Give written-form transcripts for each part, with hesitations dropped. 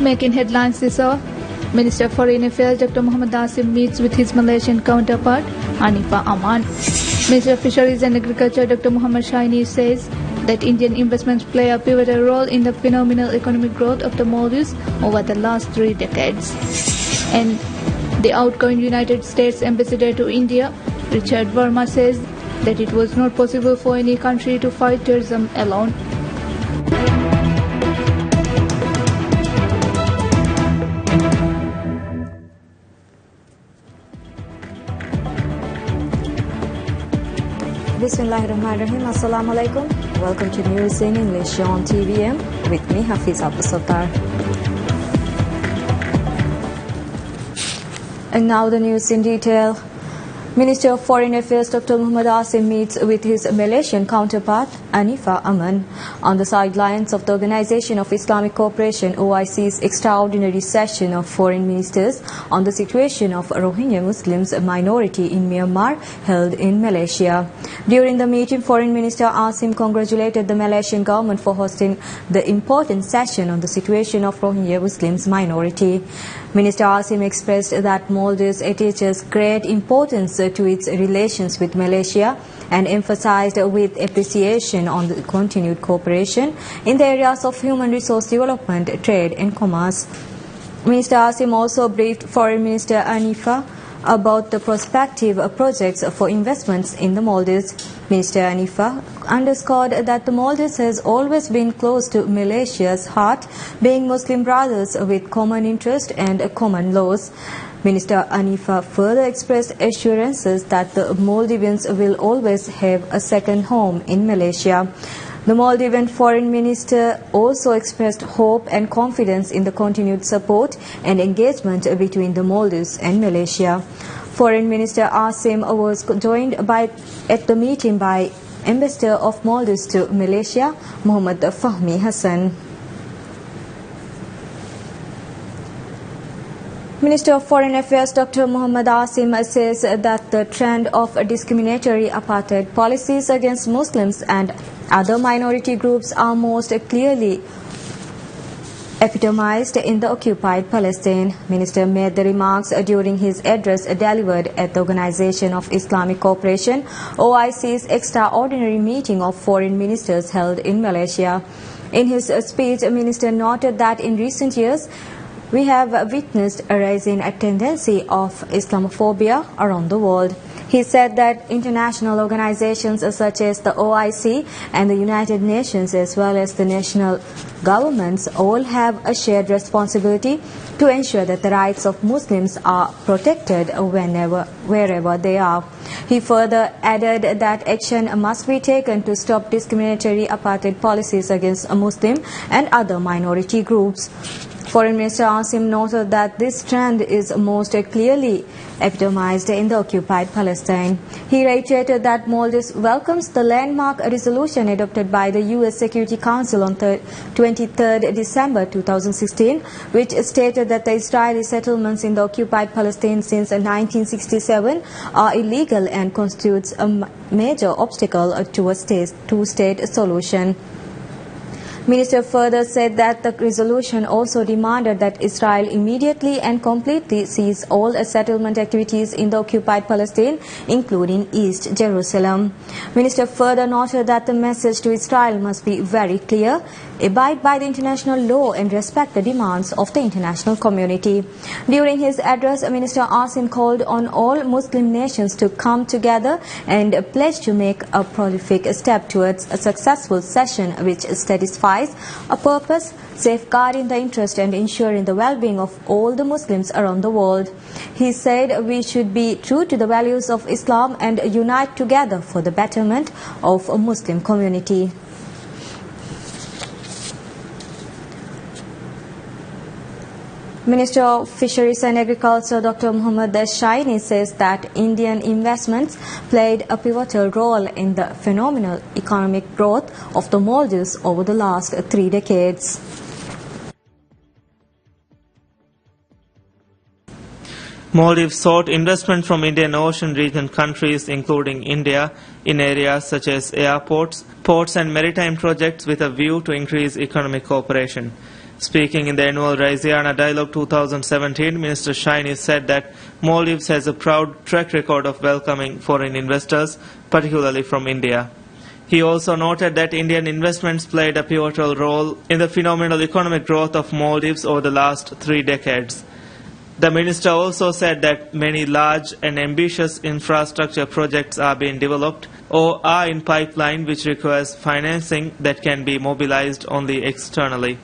Making headlines this hour, Minister of Foreign Affairs Dr. Muhammad Asim meets with his Malaysian counterpart Hanifa Aman. Minister of Fisheries and Agriculture Dr. Muhammad Shaini says that Indian investments play a pivotal role in the phenomenal economic growth of the Maldives over the last 3 decades. And the outgoing United States Ambassador to India, Richard Verma, says that it was not possible for any country to fight terrorism alone. Bismillahirrahmanirrahim. Assalamu alaikum. Welcome to News in English on TVM with me, Hafiz Abdul Sattar. And now the news in detail. Minister of Foreign Affairs Dr. Muhammad Asim meets with his Malaysian counterpart Hanifa Aman on the sidelines of the Organization of Islamic Cooperation OIC's extraordinary session of foreign ministers on the situation of Rohingya Muslims minority in Myanmar held in Malaysia. During the meeting, Foreign Minister Asim congratulated the Malaysian government for hosting the important session on the situation of Rohingya Muslims minority. Minister Asim expressed that Maldives attaches great importance to its relations with Malaysia and emphasized with appreciation on the continued cooperation in the areas of human resource development, trade and commerce. Minister Asim also briefed Foreign Minister Hanifa about the prospective projects for investments in the Maldives. Minister Hanifa underscored that the Maldives has always been close to Malaysia's heart, being Muslim brothers with common interest and common laws. Minister Hanifa further expressed assurances that the Maldivians will always have a second home in Malaysia. The Maldivian Foreign Minister also expressed hope and confidence in the continued support and engagement between the Maldives and Malaysia. Foreign Minister Asim was joined at the meeting by Ambassador of Maldives to Malaysia, Muhammad Fahmi Hassan. Minister of Foreign Affairs Dr. Muhammad Asim says that the trend of discriminatory apartheid policies against Muslims and other minority groups are most clearly epitomized in the occupied Palestine. Minister made the remarks during his address delivered at the Organization of Islamic Cooperation OIC's extraordinary meeting of foreign ministers held in Malaysia. In his speech, Minister noted that in recent years we have witnessed a rising tendency of Islamophobia around the world. He said that international organizations such as the OIC and the United Nations, as well as the national governments, all have a shared responsibility to ensure that the rights of Muslims are protected wherever they are. He further added that action must be taken to stop discriminatory apartheid policies against Muslim and other minority groups. Foreign Minister Asim noted that this trend is most clearly epitomized in the occupied Palestine. He reiterated that Maldives welcomes the landmark resolution adopted by the U.S. Security Council on 23 December 2016, which stated that the Israeli settlements in the occupied Palestine since 1967 are illegal and constitutes a major obstacle to a two-state solution. Minister further said that the resolution also demanded that Israel immediately and completely cease all settlement activities in the occupied Palestine, including East Jerusalem. Minister further noted that the message to Israel must be very clear: abide by the international law and respect the demands of the international community. During his address, Minister Asim called on all Muslim nations to come together and pledge to make a prolific step towards a successful session which satisfies a purpose, safeguarding the interest and ensuring the well-being of all the Muslims around the world. He said we should be true to the values of Islam and unite together for the betterment of a Muslim community. Minister of Fisheries and Agriculture Dr. Muhammad Shaini says that Indian investments played a pivotal role in the phenomenal economic growth of the Maldives over the last 3 decades. Maldives sought investment from Indian Ocean region countries including India in areas such as airports, ports and maritime projects with a view to increase economic cooperation. Speaking in the annual Raisiana Dialogue 2017, Minister Shiny said that Maldives has a proud track record of welcoming foreign investors, particularly from India. He also noted that Indian investments played a pivotal role in the phenomenal economic growth of Maldives over the last 3 decades. The minister also said that many large and ambitious infrastructure projects are being developed or are in pipeline, which requires financing that can be mobilized only externally.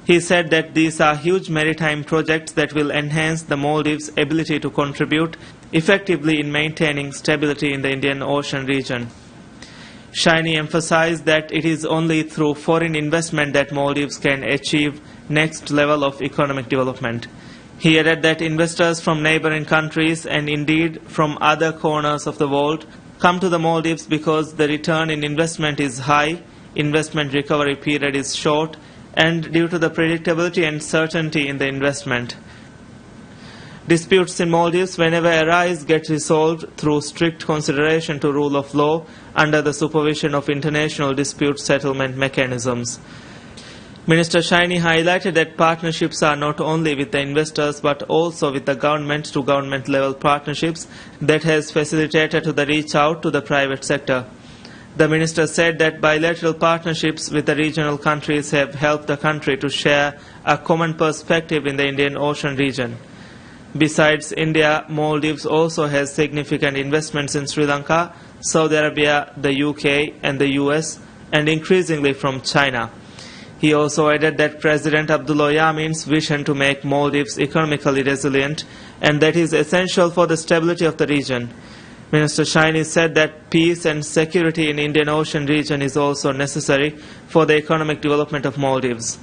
He said that these are huge maritime projects that will enhance the Maldives' ability to contribute effectively in maintaining stability in the Indian Ocean region. Shiny emphasized that it is only through foreign investment that Maldives can achieve next level of economic development. He added that investors from neighboring countries and indeed from other corners of the world come to the Maldives because the return in investment is high, investment recovery period is short, and due to the predictability and certainty in the investment. Disputes in Maldives, whenever arise, get resolved through strict consideration to rule of law under the supervision of international dispute settlement mechanisms. Minister Shiny highlighted that partnerships are not only with the investors but also with the government-to-government level partnerships that has facilitated to the reach out to the private sector. The minister said that bilateral partnerships with the regional countries have helped the country to share a common perspective in the Indian Ocean region. Besides India, Maldives also has significant investments in Sri Lanka, Saudi Arabia, the UK and the US, and increasingly from China. He also added that President Abdullah Yamin's vision to make Maldives economically resilient and that is essential for the stability of the region. Minister Shiny said that peace and security in Indian Ocean region is also necessary for the economic development of Maldives.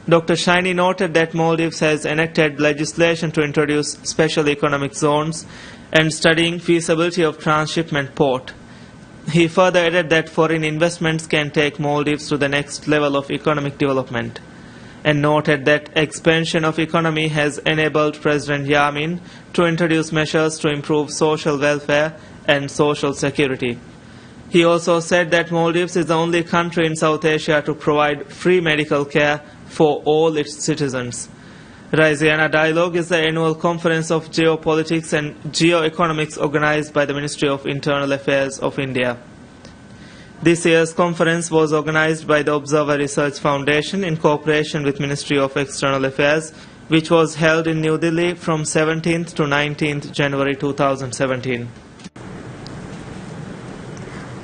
Dr. Shiny noted that Maldives has enacted legislation to introduce special economic zones and studying feasibility of transshipment port. He further added that foreign investments can take Maldives to the next level of economic development, and noted that expansion of economy has enabled President Yamin to introduce measures to improve social welfare and social security. He also said that Maldives is the only country in South Asia to provide free medical care for all its citizens. Raisiana Dialogue is the annual conference of geopolitics and geoeconomics organized by the Ministry of Internal Affairs of India. This year's conference was organized by the Observer Research Foundation in cooperation with Ministry of External Affairs, which was held in New Delhi from 17th to 19th January 2017.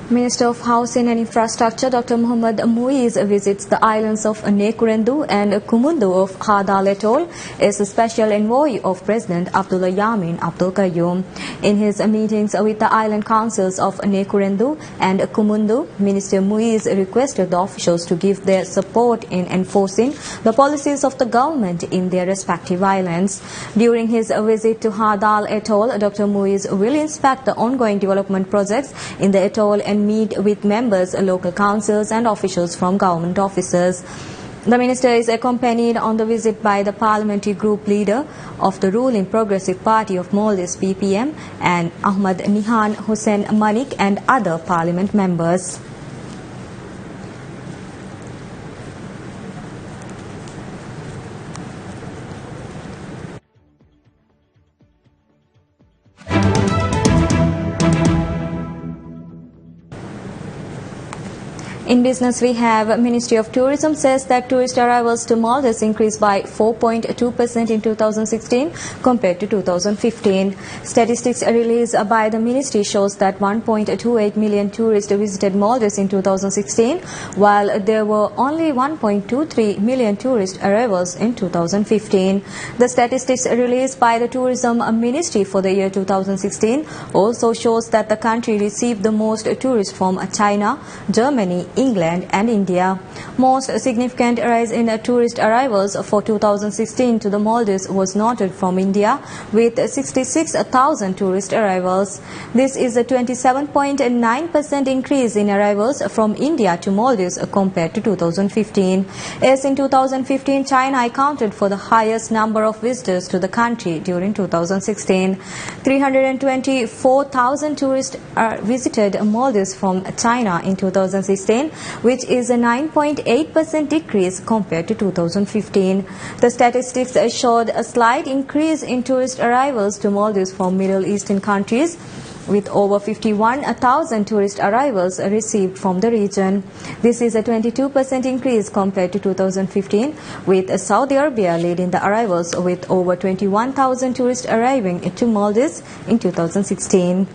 Minister of Housing and Infrastructure Dr. Muhammad Muiz visits the islands of Nekurendu and Kumundu of Hadal Atoll as a special envoy of President Abdullah Yamin Abdul Qayyum. In his meetings with the island councils of Nekurendu and Kumundu, Minister Muiz requested the officials to give their support in enforcing the policies of the government in their respective islands. During his visit to Hadal Atoll, Dr. Muiz will inspect the ongoing development projects in the atoll and meet with members, local councils and officials from government offices. The minister is accompanied on the visit by the parliamentary group leader of the ruling Progressive Party of Maldives (PPM) and Ahmad Nihan Hussein Manik and other parliament members. In business, we have Ministry of Tourism says that tourist arrivals to Maldives increased by 4.2% in 2016 compared to 2015. Statistics released by the ministry shows that 1.28 million tourists visited Maldives in 2016, while there were only 1.23 million tourist arrivals in 2015. The statistics released by the Tourism Ministry for the year 2016 also shows that the country received the most tourists from China, Germany, England and India. Most significant rise in tourist arrivals for 2016 to the Maldives was noted from India with 66,000 tourist arrivals. This is a 27.9% increase in arrivals from India to Maldives compared to 2015. As in 2015, China accounted for the highest number of visitors to the country during 2016. 324,000 tourists visited Maldives from China in 2016, million, which is a 9.8% decrease compared to 2015. The statistics showed a slight increase in tourist arrivals to Maldives from Middle Eastern countries, with over 51,000 tourist arrivals received from the region. This is a 22% increase compared to 2015, with Saudi Arabia leading the arrivals with over 21,000 tourists arriving to Maldives in 2016.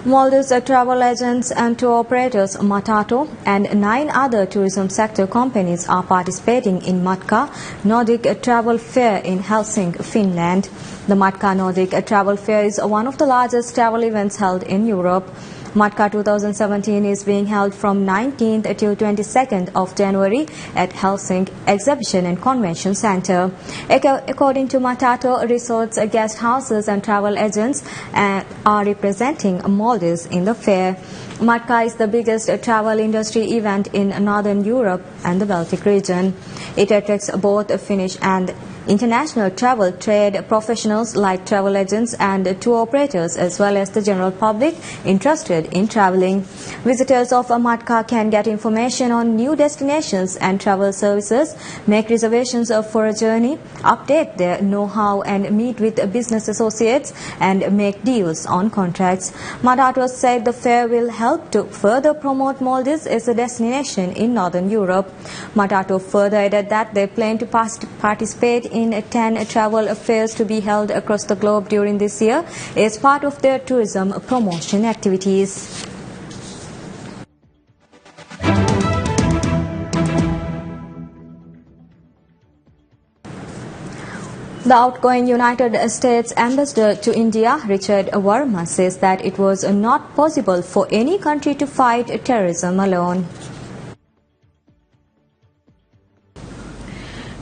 Maldives travel agents and tour operators Matato and 9 other tourism sector companies are participating in Matka Nordic Travel Fair in Helsinki, Finland. The Matka Nordic Travel Fair is one of the largest travel events held in Europe. Matka 2017 is being held from 19th to 22nd of January at Helsinki Exhibition and Convention Center. According to Matato, resorts, guest houses and travel agents are representing Maldives in the fair. Matka is the biggest travel industry event in Northern Europe and the Baltic region. It attracts both Finnish and international travel trade professionals like travel agents and tour operators, as well as the general public interested in traveling. Visitors of Matka can get information on new destinations and travel services, make reservations for a journey, update their know-how and meet with business associates and make deals on contracts. Matato said the fair will help to further promote Maldives as a destination in Northern Europe. Matato further added that they plan to participate in 10 travel fairs to be held across the globe during this year as part of their tourism promotion activities. The outgoing United States Ambassador to India, Richard Verma, says that it was not possible for any country to fight terrorism alone.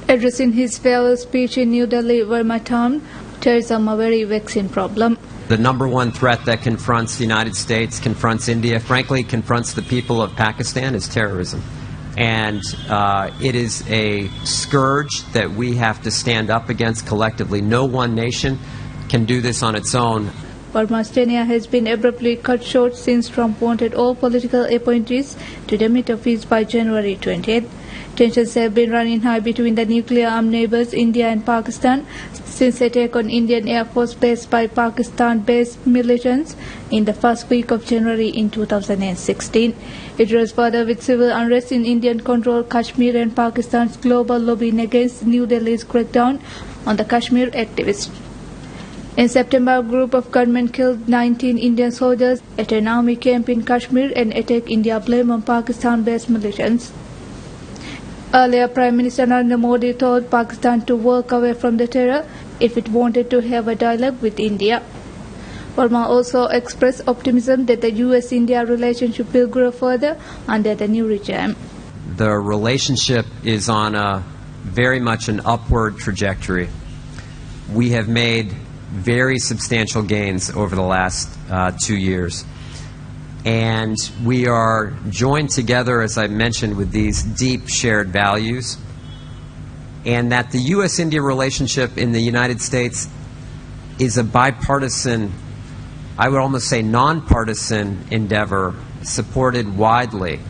Addressing his farewell speech in New Delhi, Verma termed terrorism a very vexing problem. The number one threat that confronts the United States, confronts India, frankly confronts the people of Pakistan is terrorism. And it is a scourge that we have to stand up against collectively. No one nation can do this on its own. Verma's tenure has been abruptly cut short since Trump wanted all political appointees to demit office by January 20th. Tensions have been running high between the nuclear-armed neighbors India and Pakistan since the attack on Indian Air Force Base by Pakistan-based militants in the first week of January in 2016. It rose further with civil unrest in Indian-controlled Kashmir and Pakistan's global lobbying against New Delhi's crackdown on the Kashmir activists. In September, a group of gunmen killed 19 Indian soldiers at an army camp in Kashmir and attack India blame on Pakistan-based militants. Earlier, Prime Minister Narendra Modi told Pakistan to walk away from the terror if it wanted to have a dialogue with India. Verma also expressed optimism that the US-India relationship will grow further under the new regime. The relationship is on a very much an upward trajectory. We have made very substantial gains over the last 2 years. And we are joined together, as I mentioned, with these deep shared values. And that the U.S.-India relationship in the United States is a bipartisan, I would almost say nonpartisan endeavor, supported widely.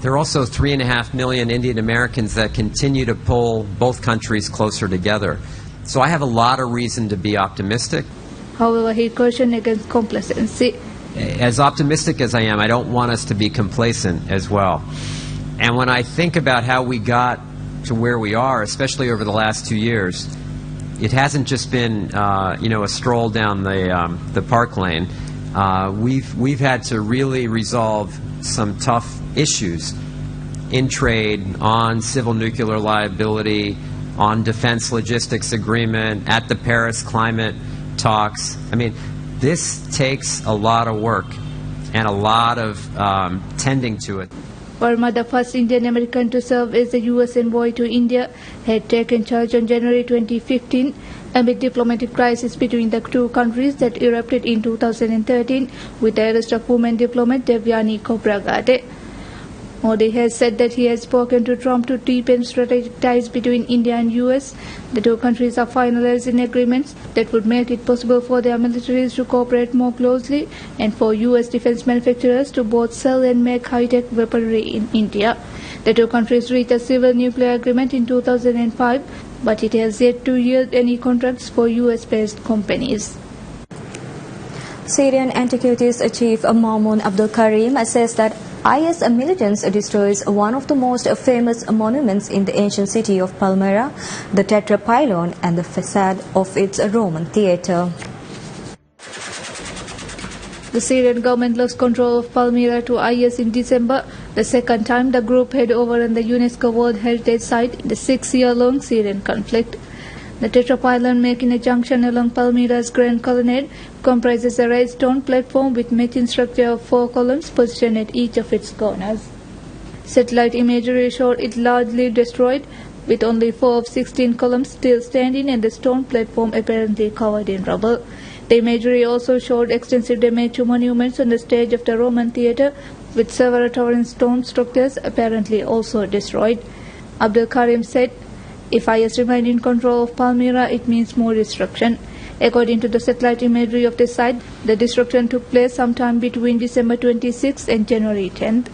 There are also 3.5 million Indian Americans that continue to pull both countries closer together. So I have a lot of reason to be optimistic. However, he cautioned against complacency. As optimistic as I am, I don't want us to be complacent as well. And when I think about how we got to where we are, especially over the last 2 years, it hasn't just been a stroll down the park lane. We've had to really resolve some tough issues in trade, on civil nuclear liability, on defense logistics agreement, at the Paris climate talks. I mean, this takes a lot of work and a lot of tending to it. Verma, the first Indian American to serve as the U.S. envoy to India, had taken charge on January 2015 amid diplomatic crisis between the two countries that erupted in 2013 with the arrest of woman diplomat Devyani Khobragade. Modi has said that he has spoken to Trump to deepen strategic ties between India and US. The two countries are finalizing agreements that would make it possible for their militaries to cooperate more closely and for US defense manufacturers to both sell and make high-tech weaponry in India. The two countries reached a civil nuclear agreement in 2005, but it has yet to yield any contracts for US-based companies. Syrian Antiquities Chief Mamoun Abdul Karim says that IS militants destroys one of the most famous monuments in the ancient city of Palmyra, the Tetrapylon, and the facade of its Roman theatre. The Syrian government lost control of Palmyra to IS in December, the second time the group had overrun the UNESCO World Heritage Site in the 6-year-long Syrian conflict. The Tetrapylon, making a junction along Palmyra's Grand Colonnade, comprises a raised stone platform with matching structure of 4 columns positioned at each of its corners. Satellite imagery showed it largely destroyed, with only 4 of 16 columns still standing and the stone platform apparently covered in rubble. The imagery also showed extensive damage to monuments on the stage of the Roman theatre, with several towering stone structures apparently also destroyed. Abdul Karim said, "If IS remain in control of Palmyra, it means more destruction." According to the satellite imagery of the site, the destruction took place sometime between December 26 and January 10th.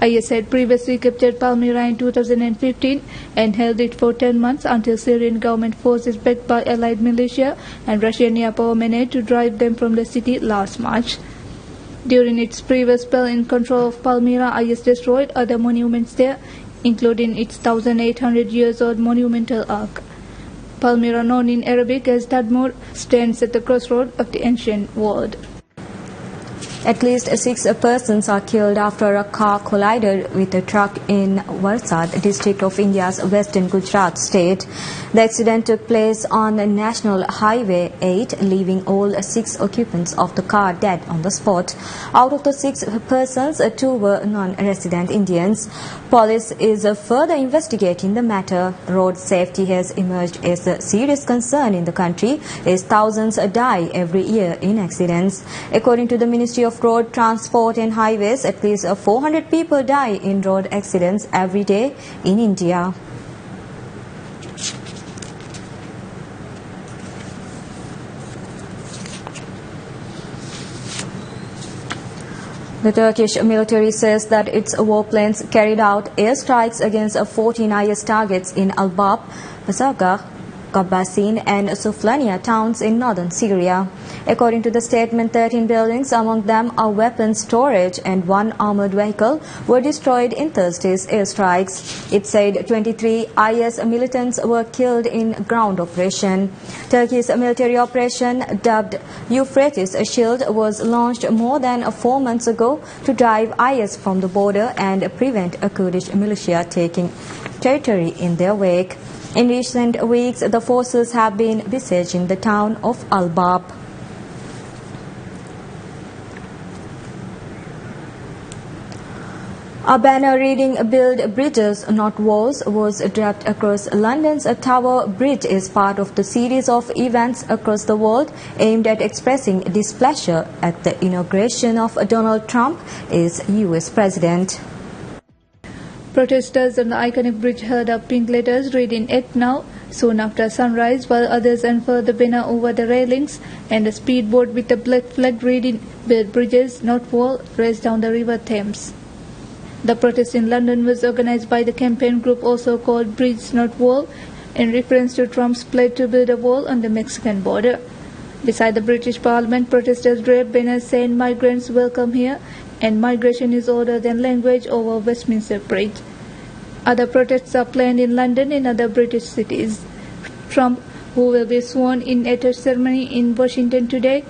IS had previously captured Palmyra in 2015 and held it for 10 months until Syrian government forces backed by allied militia and Russian air power managed to drive them from the city last March. During its previous spell in control of Palmyra, IS destroyed other monuments there, including its 1,800 years old monumental ark. Palmyra, known in Arabic as Tadmur, stands at the crossroad of the ancient world. At least 6 persons are killed after a car collided with a truck in Valsad district of India's western Gujarat state. The accident took place on National Highway 8, leaving all 6 occupants of the car dead on the spot. Out of the 6 persons, 2 were non-resident Indians. Police is further investigating the matter. Road safety has emerged as a serious concern in the country, as thousands die every year in accidents. According to the Ministry of Road Transport and Highways, at least 400 people die in road accidents every day in India. The Turkish military says that its warplanes carried out airstrikes against 14 IS targets in Albab, Pasargah, Qabbasin and Suflania towns in northern Syria. According to the statement, 13 buildings, among them a weapons storage and 1 armored vehicle, were destroyed in Thursday's airstrikes. It said 23 IS militants were killed in ground operation. Turkey's military operation, dubbed Euphrates Shield, was launched more than 4 months ago to drive IS from the border and prevent a Kurdish militia taking territory in their wake. In recent weeks, the forces have been besieging the town of Albab. A banner reading "Build Bridges, Not Walls" was dropped across London's Tower Bridge as part of the series of events across the world aimed at expressing displeasure at the inauguration of Donald Trump as US President. Protesters on the iconic bridge held up pink letters reading "Act Now" soon after sunrise, while others unfurled the banner over the railings, and a speedboat with a black flag reading "Build Bridges, Not Wall" raced down the River Thames. The protest in London was organized by the campaign group also called Bridge Not Wall, in reference to Trump's pledge to build a wall on the Mexican border. Beside the British Parliament, protesters draped banners saying "Migrants welcome here" and "Migration is older than language" over Westminster Bridge. Other protests are planned in London and other British cities. Trump, who will be sworn in at a ceremony in Washington today,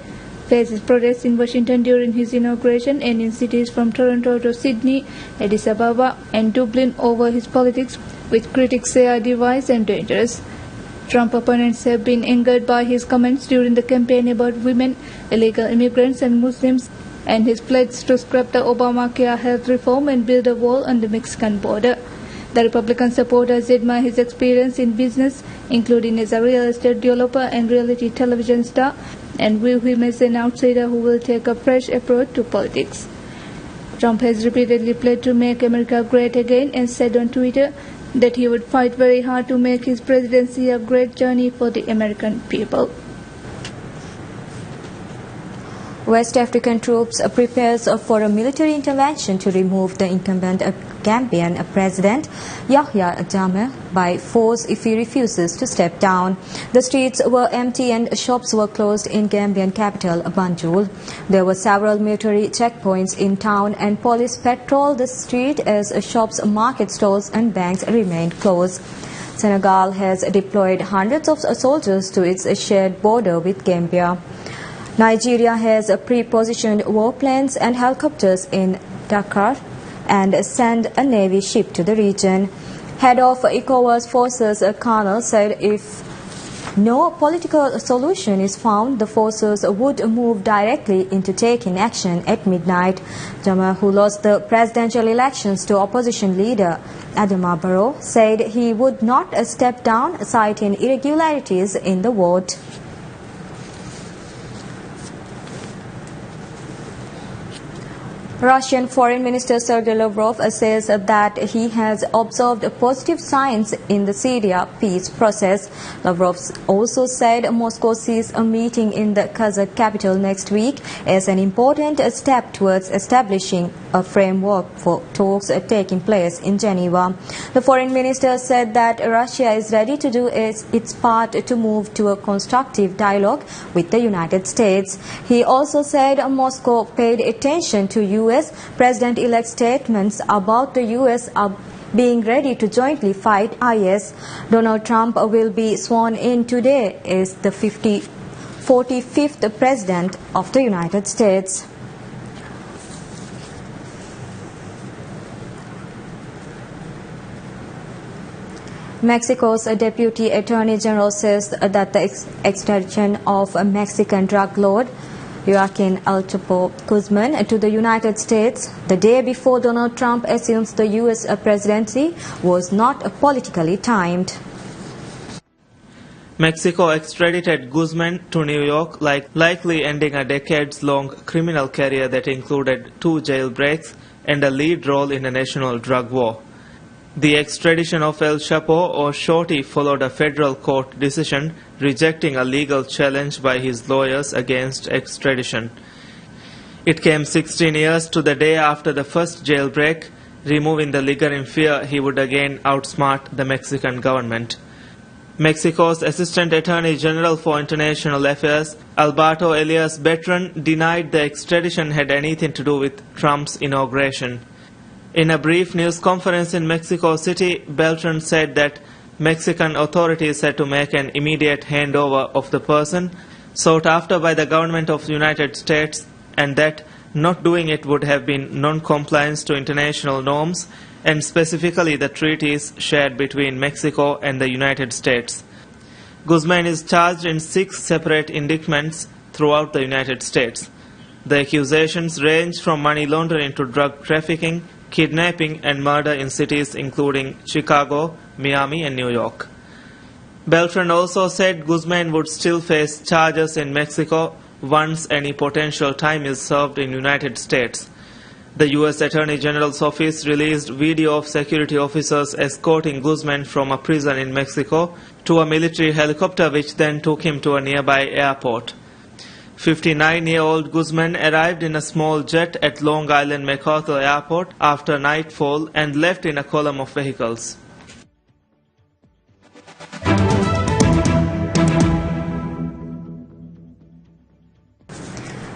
faces protests in Washington during his inauguration and in cities from Toronto to Sydney, Addis Ababa and Dublin over his politics, which critics say are divisive and dangerous. Trump opponents have been angered by his comments during the campaign about women, illegal immigrants and Muslims, and his pledge to scrap the Obamacare health reform and build a wall on the Mexican border. The Republican supporters admire his experience in business, including as a real estate developer and reality television star, and view him as an outsider who will take a fresh approach to politics. Trump has repeatedly pledged to make America great again and said on Twitter that he would fight very hard to make his presidency a great journey for the American people. West African troops prepares for a military intervention to remove the incumbent Gambian President Yahya Jammeh by force if he refuses to step down. The streets were empty and shops were closed in Gambian capital Banjul. There were several military checkpoints in town and police patrolled the street as shops, market stalls and banks remained closed. Senegal has deployed hundreds of soldiers to its shared border with Gambia. Nigeria has pre-positioned warplanes and helicopters in Dakar and sent a navy ship to the region. Head of ECOWAS forces, Colonel, said if no political solution is found, the forces would move directly into taking action at midnight. Jammeh, who lost the presidential elections to opposition leader Adama Barrow, said he would not step down, citing irregularities in the vote. Russian Foreign Minister Sergei Lavrov says that he has observed positive signs in the Syria peace process. Lavrov also said Moscow sees a meeting in the Kazakh capital next week as an important step towards establishing a framework for talks taking place in Geneva. The foreign minister said that Russia is ready to do its part to move to a constructive dialogue with the United States. He also said Moscow paid attention to U.S. President-elect statements about the U.S. being ready to jointly fight IS. Donald Trump will be sworn in today as the 45th President of the United States. Mexico's Deputy Attorney General says that the extradition of a Mexican drug lord Joaquin El Chapo Guzman to the United States the day before Donald Trump assumes the U.S. presidency was not politically timed. Mexico extradited Guzman to New York, likely ending a decades-long criminal career that included 2 jailbreaks and a lead role in a national drug war. The extradition of El Chapo, or Shorty, followed a federal court decision rejecting a legal challenge by his lawyers against extradition. It came 16 years to the day after the first jailbreak, removing the lingering fear he would again outsmart the Mexican government. Mexico's Assistant Attorney General for International Affairs, Alberto Elias Beltran, denied the extradition had anything to do with Trump's inauguration. In a brief news conference in Mexico City, Beltran said that Mexican authorities had to make an immediate handover of the person sought after by the government of the United States, and that not doing it would have been non-compliance to international norms and specifically the treaties shared between Mexico and the United States. Guzman is charged in 6 separate indictments throughout the United States. The accusations range from money laundering to drug trafficking, kidnapping and murder in cities including Chicago, Miami and New York. Beltran also said Guzman would still face charges in Mexico once any potential time is served in the United States. The U.S. Attorney General's office released video of security officers escorting Guzman from a prison in Mexico to a military helicopter which then took him to a nearby airport. 59-year-old Guzman arrived in a small jet at Long Island MacArthur Airport after nightfall and left in a column of vehicles.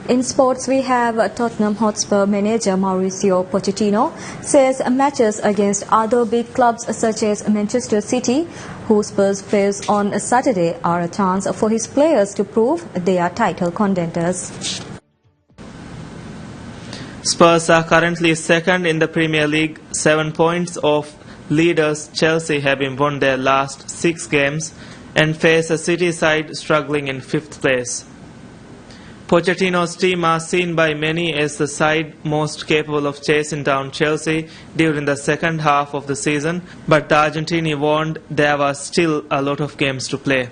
In sports, we have Tottenham Hotspur manager Mauricio Pochettino says matches against other big clubs such as Manchester City, who Spurs face on Saturday, are a chance for his players to prove they are title contenders. Spurs are currently second in the Premier League, 7 points off leaders Chelsea, having won their last 6 games, and face a City side struggling in 5th place. Pochettino's team are seen by many as the side most capable of chasing down Chelsea during the second half of the season, but the Argentine warned there were still a lot of games to play.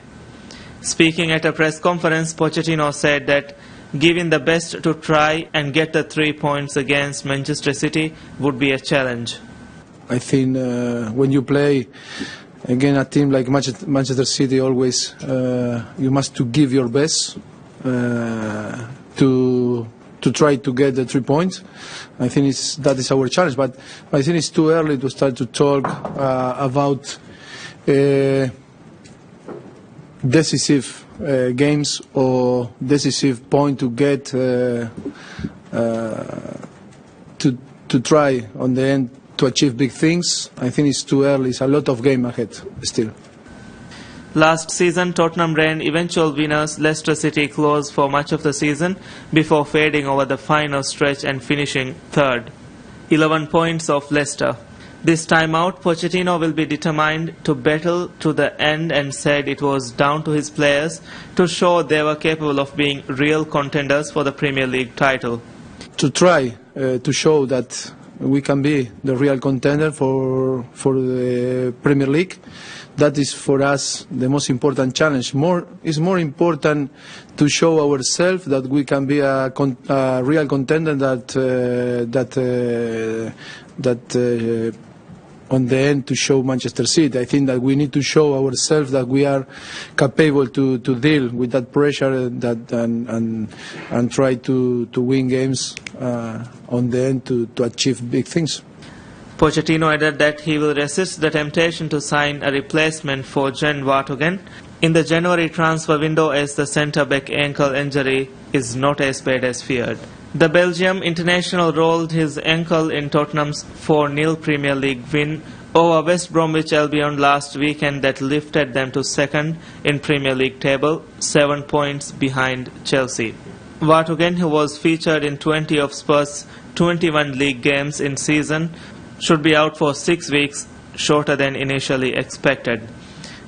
Speaking at a press conference, Pochettino said that giving the best to try and get the 3 points against Manchester City would be a challenge. I think when you play again a team like Manchester City, always you must to give your best to try to get the 3 points. I think that is our challenge, but I think it's too early to start to talk about decisive games or decisive point to get to try on the end to achieve big things. I think it's too early. It's a lot of game ahead still. Last season, Tottenham ran eventual winners Leicester City close for much of the season before fading over the final stretch and finishing third. 11 points off Leicester. This time out, Pochettino will be determined to battle to the end and said it was down to his players to show they were capable of being real contenders for the Premier League title. To try to show that we can be the real contender for the Premier League. That is for us the most important challenge. It's more important to show ourselves that we can be a real contender that on the end to show Manchester City. I think that we need to show ourselves that we are capable to deal with that pressure and try to win games on the end to achieve big things. Pochettino added that he will resist the temptation to sign a replacement for Jan Vertonghen in the January transfer window, as the centre-back ankle injury is not as bad as feared. The Belgium international rolled his ankle in Tottenham's 4-0 Premier League win over West Bromwich Albion last weekend that lifted them to second in Premier League table, 7 points behind Chelsea. Vertonghen, who was featured in 20 of Spurs' 21 league games in season, should be out for 6 weeks, shorter than initially expected.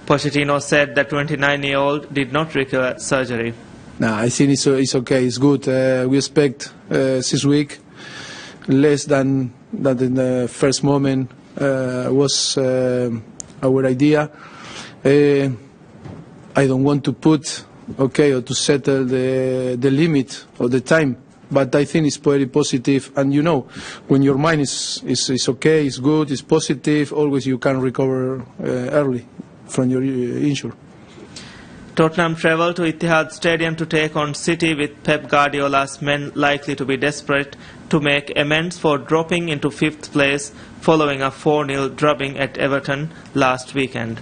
Pochettino said the 29-year-old did not require surgery. No, I think it's okay, it's good. We expect 6 weeks, less than that in the first moment was our idea. I don't want to put, or to settle the limit of the time. But I think it's very positive, and you know, when your mind is okay, it's good, it's positive, always you can recover early from your injury. Tottenham travel to Etihad Stadium to take on City, with Pep Guardiola's men likely to be desperate to make amends for dropping into 5th place following a 4-0 drubbing at Everton last weekend.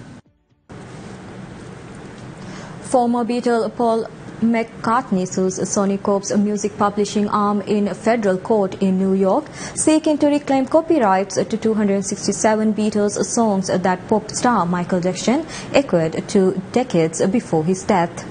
Former Beatle Paul McCartney sues Sony Corp's music publishing arm in a federal court in New York, seeking to reclaim copyrights to 267 Beatles songs that pop star Michael Jackson acquired 2 decades before his death.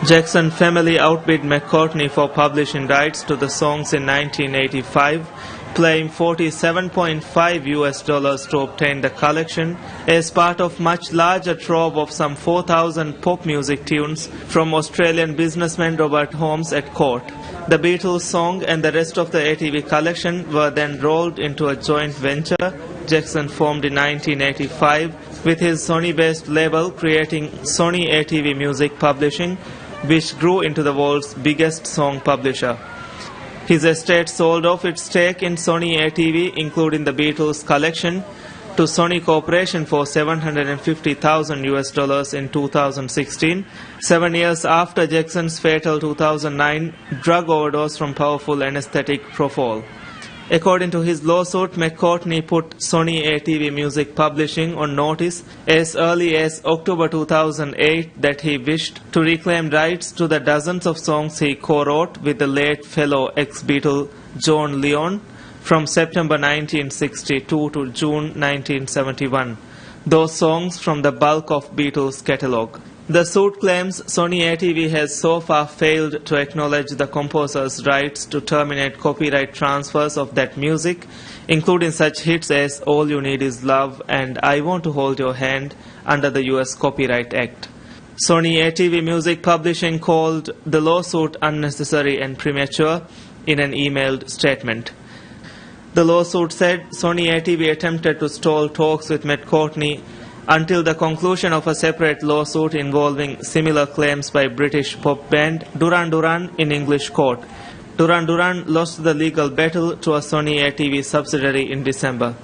Jackson family outbid McCartney for publishing rights to the songs in 1985, paying $47.5 to obtain the collection as part of much larger trove of some 4,000 pop music tunes from Australian businessman Robert Holmes at court. The Beatles song and the rest of the ATV collection were then rolled into a joint venture Jackson formed in 1985 with his Sony-based label, creating Sony ATV Music Publishing, which grew into the world's biggest song publisher. His estate sold off its stake in Sony ATV, including the Beatles collection, to Sony Corporation for $750,000 in 2016, 7 years after Jackson's fatal 2009 drug overdose from powerful anesthetic propofol. According to his lawsuit, McCartney put Sony ATV Music Publishing on notice as early as October 2008 that he wished to reclaim rights to the dozens of songs he co-wrote with the late fellow ex-Beatle John Lennon from September 1962 to June 1971. Those songs from the bulk of Beatles' catalogue. The suit claims Sony ATV has so far failed to acknowledge the composer's rights to terminate copyright transfers of that music, including such hits as All You Need Is Love and I Want to Hold Your Hand under the US Copyright Act. Sony ATV Music Publishing called the lawsuit unnecessary and premature in an emailed statement. The lawsuit said Sony ATV attempted to stall talks with McCartney until the conclusion of a separate lawsuit involving similar claims by British pop band Duran Duran in English court. Duran Duran lost the legal battle to a Sony ATV subsidiary in December.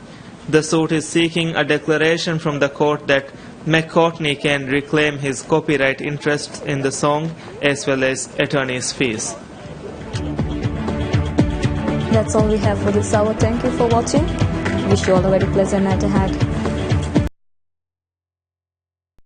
The suit is seeking a declaration from the court that McCartney can reclaim his copyright interests in the song as well as attorney's fees. That's all we have for this hour. Thank you for watching. Wish you all a very pleasant night ahead.